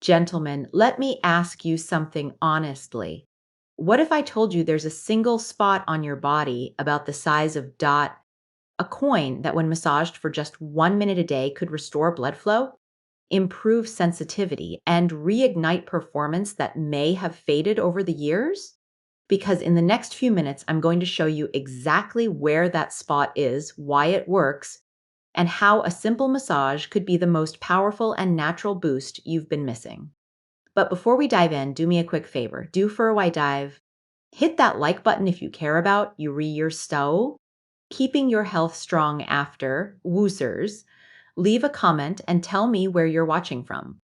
Gentlemen, let me ask you something honestly. What if I told you there's a single spot on your body about the size of dot, a coin that when massaged for just 1 minute a day could restore blood flow, improve sensitivity, and reignite performance that may have faded over the years? Because in the next few minutes, I'm going to show you exactly where that spot is, why it works, and how a simple massage could be the most powerful and natural boost you've been missing. But before we dive in, do me a quick favor. Do for a wide dive. Hit that like button if you care about your stove, keeping your health strong after woosers. Leave a comment and tell me where you're watching from.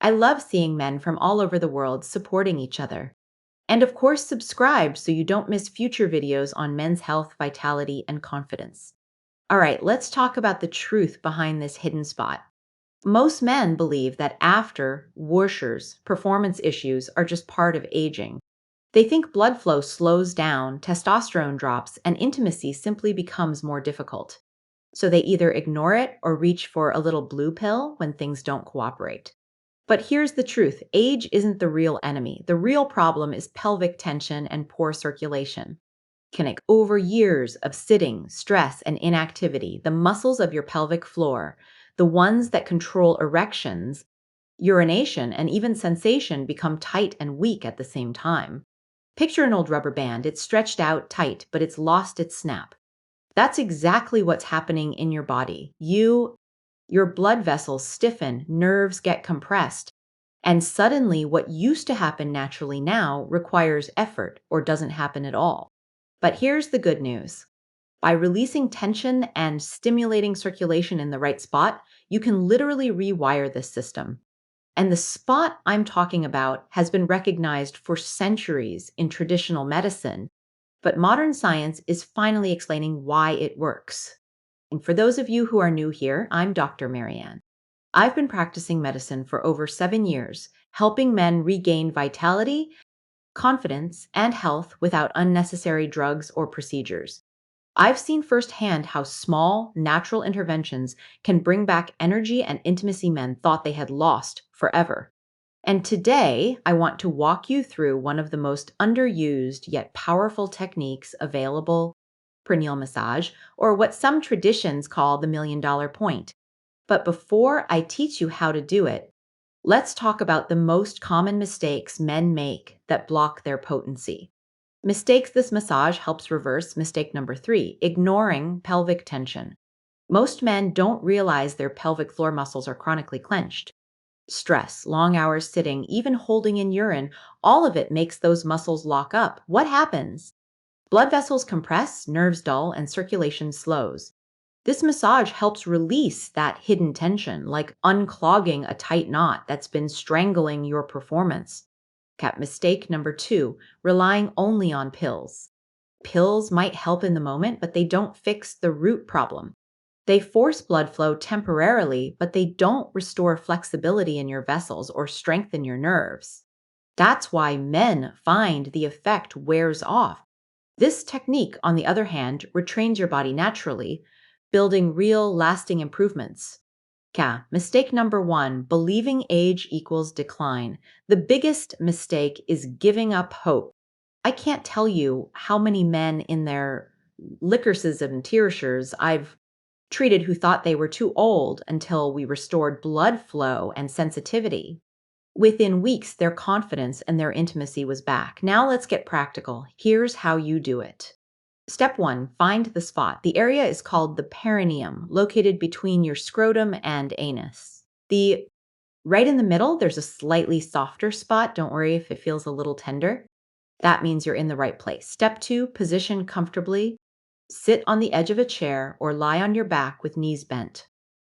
I love seeing men from all over the world supporting each other. And of course, subscribe so you don't miss future videos on men's health, vitality, and confidence. All right, let's talk about the truth behind this hidden spot. Most men believe that after washers, performance issues are just part of aging. They think blood flow slows down, testosterone drops, and intimacy simply becomes more difficult. So they either ignore it or reach for a little blue pill when things don't cooperate. But here's the truth: age isn't the real enemy. The real problem is pelvic tension and poor circulation. Connect over years of sitting, stress, and inactivity, the muscles of your pelvic floor, the ones that control erections, urination, and even sensation, become tight and weak at the same time. Picture an old rubber band. It's stretched out tight, but it's lost its snap. That's exactly what's happening in your body. Your blood vessels stiffen, nerves get compressed, and suddenly what used to happen naturally now requires effort or doesn't happen at all. But here's the good news. By releasing tension and stimulating circulation in the right spot, you can literally rewire this system. And the spot I'm talking about has been recognized for centuries in traditional medicine, but modern science is finally explaining why it works. And for those of you who are new here, I'm Dr. Marianne. I've been practicing medicine for over 7 years, helping men regain vitality, confidence, and health without unnecessary drugs or procedures. I've seen firsthand how small, natural interventions can bring back energy and intimacy men thought they had lost forever. And today, I want to walk you through one of the most underused yet powerful techniques available: perineal massage, or what some traditions call the $1,000,000 point. But before I teach you how to do it, let's talk about the most common mistakes men make that block their potency. Mistakes this massage helps reverse: mistake number 3, ignoring pelvic tension. Most men don't realize their pelvic floor muscles are chronically clenched. Stress, long hours sitting, even holding in urine, all of it makes those muscles lock up. What happens? Blood vessels compress, nerves dull, and circulation slows. This massage helps release that hidden tension, like unclogging a tight knot that's been strangling your performance. Mistake number 2, relying only on pills. Pills might help in the moment, but they don't fix the root problem. They force blood flow temporarily, but they don't restore flexibility in your vessels or strengthen your nerves. That's why men find the effect wears off. This technique, on the other hand, retrains your body naturally, building real, lasting improvements. Mistake number 1, believing age equals decline. The biggest mistake is giving up hope. I can't tell you how many men in their liquorses and tearshers I've treated who thought they were too old until we restored blood flow and sensitivity. Within weeks, their confidence and their intimacy was back. Now let's get practical. Here's how you do it. Step 1, find the spot. The area is called the perineum, located between your scrotum and anus. Right in the middle, there's a slightly softer spot. Don't worry if it feels a little tender. That means you're in the right place. Step 2, position comfortably. Sit on the edge of a chair or lie on your back with knees bent.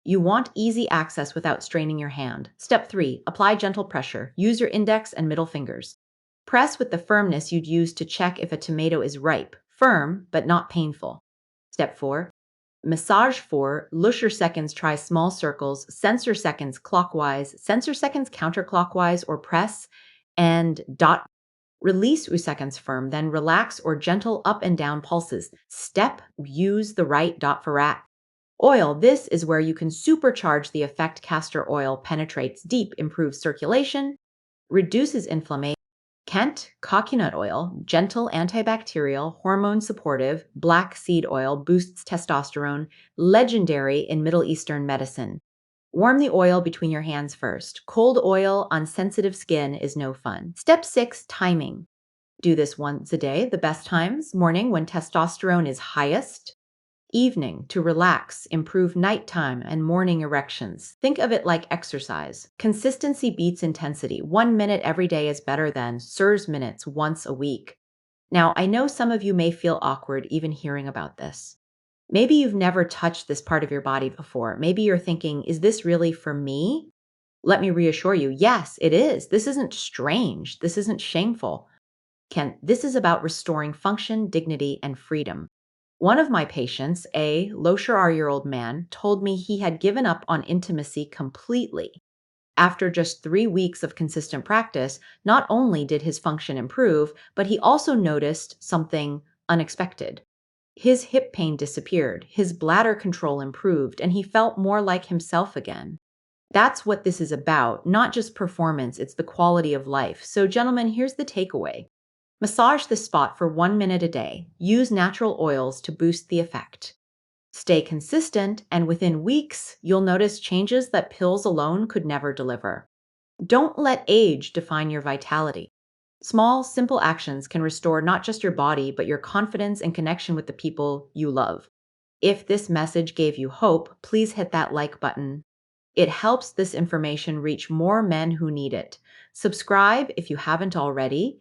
You want easy access without straining your hand. Step 3, apply gentle pressure. Use your index and middle fingers. Press with the firmness you'd use to check if a tomato is ripe, firm but not painful. Step 4, massage for Lusher seconds. Try small circles, sensor seconds clockwise, sensor seconds counterclockwise, or press and dot. Release seconds firm, then relax or gentle up and down pulses. Step, use the right dot for rat Oil, this is where you can supercharge the effect. Castor oil penetrates deep, improves circulation, reduces inflammation. Kent, coconut oil, gentle antibacterial, hormone supportive. Black seed oil boosts testosterone, legendary in Middle Eastern medicine. Warm the oil between your hands first. Cold oil on sensitive skin is no fun. Step 6, timing. Do this once a day. The best times: morning when testosterone is highest, evening to relax, improve nighttime and morning erections. Think of it like exercise. Consistency beats intensity. 1 minute every day is better than SIRS minutes once a week. Now, I know some of you may feel awkward even hearing about this. Maybe you've never touched this part of your body before. Maybe you're thinking, is this really for me? Let me reassure you, yes, it is. This isn't strange. This isn't shameful. This is about restoring function, dignity, and freedom. One of my patients, a low-year-old man, told me he had given up on intimacy completely. After just 3 weeks of consistent practice, not only did his function improve, but he also noticed something unexpected. His hip pain disappeared, his bladder control improved, and he felt more like himself again. That's what this is about, not just performance, it's the quality of life. So, gentlemen, here's the takeaway. Massage this spot for 1 minute a day. Use natural oils to boost the effect. Stay consistent, and within weeks, you'll notice changes that pills alone could never deliver. Don't let age define your vitality. Small, simple actions can restore not just your body, but your confidence and connection with the people you love. If this message gave you hope, please hit that like button. It helps this information reach more men who need it. Subscribe if you haven't already.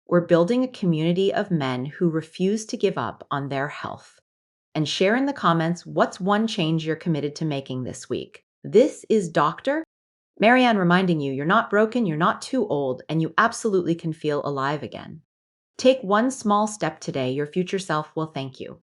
We're building a community of men who refuse to give up on their health. And share in the comments what's one change you're committed to making this week. This is Dr. Marianne reminding you you're not broken, you're not too old, and you absolutely can feel alive again. Take one small step today. Your future self will thank you.